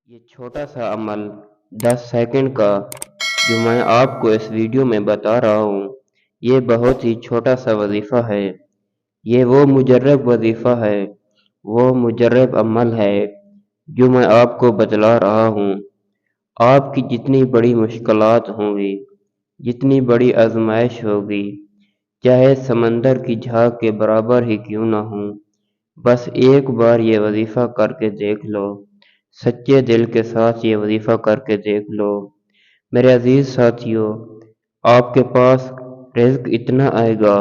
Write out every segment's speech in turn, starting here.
ये छोटा सा अमल 10 सेकंड का जो मैं आपको इस वीडियो में बता रहा हूँ, ये बहुत ही छोटा सा वजीफ़ा है। ये वो मुजर्रब वजीफ़ा है, वो मुजर्रब अमल है जो मैं आपको बतला रहा हूँ। आपकी जितनी बड़ी मुश्किलात होंगी, जितनी बड़ी आजमाइश होगी, चाहे समंदर की झाग के बराबर ही क्यों ना हो, बस एक बार ये वजीफ़ा करके देख लो। सच्चे दिल के साथ ये वजीफ़ा करके देख लो। मेरे अजीज साथियों, आपके पास रिज़्क इतना आएगा,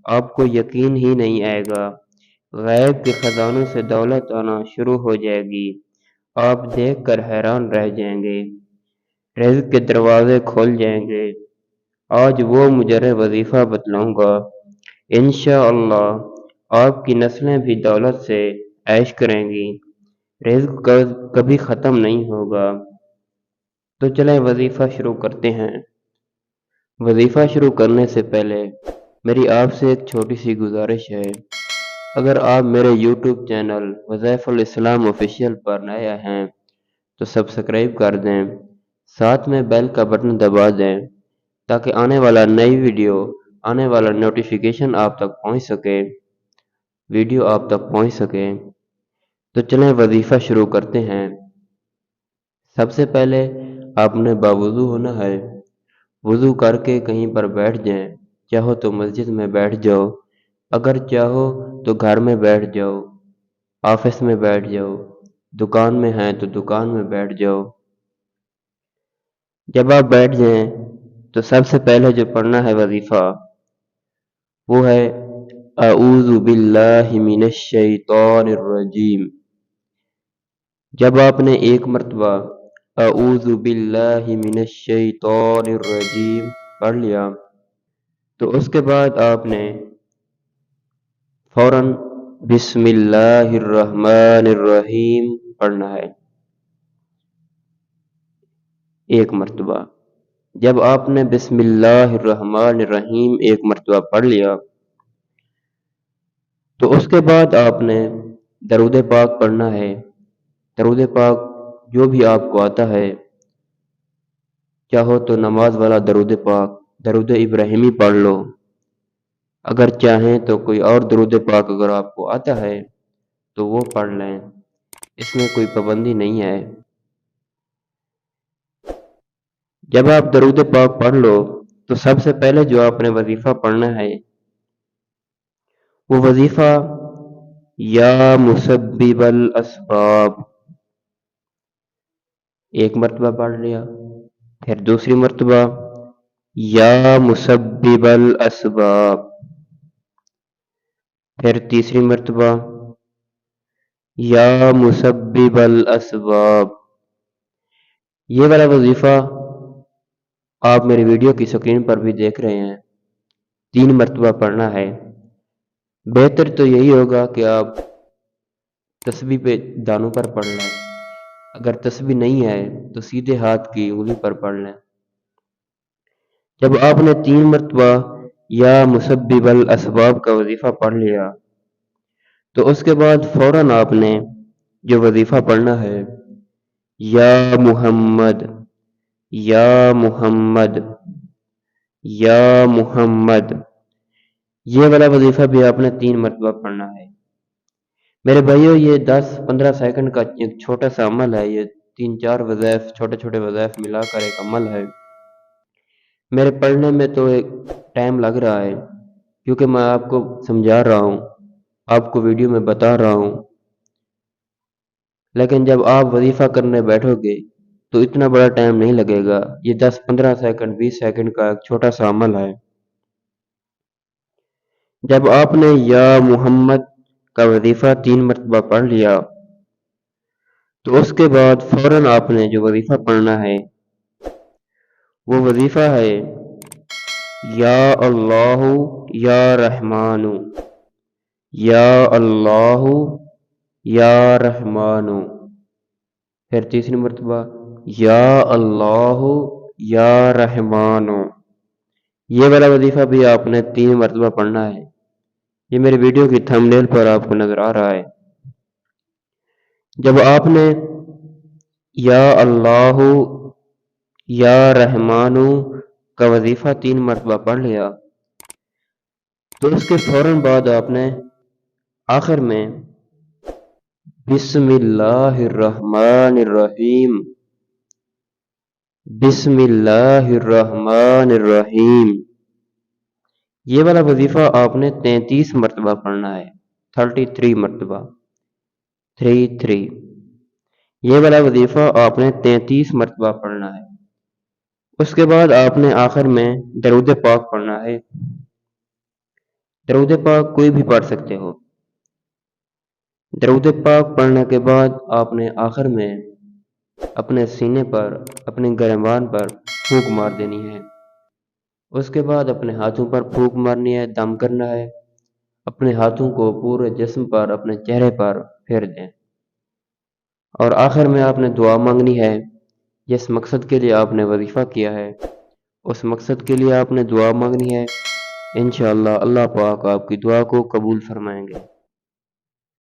आपको यकीन ही नहीं आएगा। गैब के खजानों से दौलत आना शुरू हो जाएगी। आप देख कर हैरान रह जाएंगे। रिज़्क के दरवाजे खुल जाएंगे। आज वो मुजर्रब वजीफ़ा बतलाऊंगा। इंशाअल्लाह आपकी नस्लें भी दौलत से ऐश करेंगी। रिज़्क कभी ख़त्म नहीं होगा। तो चलें वजीफ़ा शुरू करते हैं। वजीफ़ा शुरू करने से पहले मेरी आपसे एक छोटी सी गुजारिश है। अगर आप मेरे YouTube चैनल वज़ाइफ़ुल इस्लाम ऑफिशियल पर नए हैं तो सब्सक्राइब कर दें, साथ में बेल का बटन दबा दें ताकि आने वाला नई वीडियो, आने वाला नोटिफिकेशन आप तक पहुंच सके, वीडियो आप तक पहुंच सके। तो चलें वजीफ़ा शुरू करते हैं। सबसे पहले आपने बावुज़ू होना है। वुज़ू करके कहीं पर बैठ जाएं, चाहो तो मस्जिद में बैठ जाओ, अगर चाहो तो घर में बैठ जाओ, ऑफिस में बैठ जाओ, दुकान में हैं तो दुकान में बैठ जाओ। जब आप बैठ जाएं तो सबसे पहले जो पढ़ना है वजीफ़ा वो है अऊज़ु बिल्लाहि मिनश शैतानिर रजीम। जब आपने एक मर्तबा अऊज़ु बिल्लाहि मिनश शैतानिर रजीम पढ़ लिया तो उसके बाद आपने फौरन बिस्मिल्लाहिर रहमानिर रहीम पढ़ना है एक मर्तबा। जब आपने बिस्मिल्लाहिर रहमानिर रहीम एक मर्तबा पढ़ लिया तो उसके बाद आपने दरूद पाक पढ़ना है। दरूद पाक जो भी आपको आता है, चाहो तो नमाज वाला दरूद पाक, दरूद इब्राहिमी पढ़ लो, अगर चाहें तो कोई और दरूद पाक अगर आपको आता है तो वो पढ़ लें, इसमें कोई पाबंदी नहीं है। जब आप दरूद पाक पढ़ लो तो सबसे पहले जो आपने वजीफा पढ़ना है वो वजीफा या मुसब्बिबल अस्बाब एक मर्तबा पढ़ लिया, फिर दूसरी मर्तबा या मुसब्बिबल अस्बाब, फिर तीसरी मर्तबा या मुसब्बिबल अस्बाब। ये वाला वजीफा आप मेरी वीडियो की स्क्रीन पर भी देख रहे हैं, 3 मर्तबा पढ़ना है। बेहतर तो यही होगा कि आप तस्बीह पे दानों पर पढ़ लें, अगर तस्बीह नहीं है तो सीधे हाथ की उंगली पर पढ़ लें। जब आपने 3 मर्तबा या मुसब्बिबल अस्बाब का वजीफा पढ़ लिया तो उसके बाद फौरन आपने जो वजीफा पढ़ना है या मुहम्मद, या मुहम्मद, या मुहम्मद, ये वाला वजीफा भी आपने 3 मर्तबा पढ़ना है। मेरे भाइयों, ये 10-15 सेकंड का एक छोटा सा अमल है। ये 3-4 वज़ाइफ, छोटे छोटे वज़ाइफ मिलाकर एक अमल है। मेरे पढ़ने में तो एक टाइम लग रहा है क्योंकि मैं आपको समझा रहा हूँ, आपको वीडियो में बता रहा हूँ, लेकिन जब आप वजीफा करने बैठोगे तो इतना बड़ा टाइम नहीं लगेगा। ये 10-15 सेकंड, 20 सेकंड का एक छोटा सा अमल है। जब आपने या मुहम्मद का वजीफा 3 मर्तबा पढ़ लिया तो उसके बाद फौरन आपने जो वजीफा पढ़ना है वो वजीफा है या अल्लाहु या रहमानु, या अल्लाहु या रहमानु, फिर तीसरी मर्तबा या अल्लाहु या रहमानु। ये वाला वजीफा भी आपने 3 मर्तबा पढ़ना है। ये मेरी वीडियो की थंबनेल पर आपको नजर आ रहा है। जब आपने یا اللہ یا رحمانو کا وظیفہ 3 مرتبہ پڑھ لیا تو اس کے فوراً بعد آپ نے آخر میں بسم اللہ الرحمن الرحیم بسم اللہ الرحمن الرحیم یہ والا وظیفہ آپ نے 33 مرتبہ پڑھنا ہے، 33 مرتبہ، 33 یہ والا وظیفہ آپ نے 33 مرتبہ پڑھنا ہے۔ اس کے بعد آپ نے آخر میں درود پاک پڑھنا ہے۔ درود پاک کوئی بھی پڑھ سکتے ہو۔ درود پاک پڑھنے کے بعد آپ نے آخر میں اپنے سینے پر، اپنے گریبان پر پھونک مار دینی ہے۔ اس کے بعد اپنے ہاتھوں پر پھونک مارنی ہے، دم کرنا ہے۔ اپنے ہاتھوں کو پورے جسم پر، اپنے چہرے پر پھیر دیں اور آخر میں آپ نے دعا مانگنی ہے۔ جس مقصد کے لیے آپ نے وظیفہ کیا ہے اس مقصد کے لیے آپ نے دعا مانگنی ہے۔ انشاءاللہ اللہ پاک آپ کی دعا کو قبول فرمائیں گے۔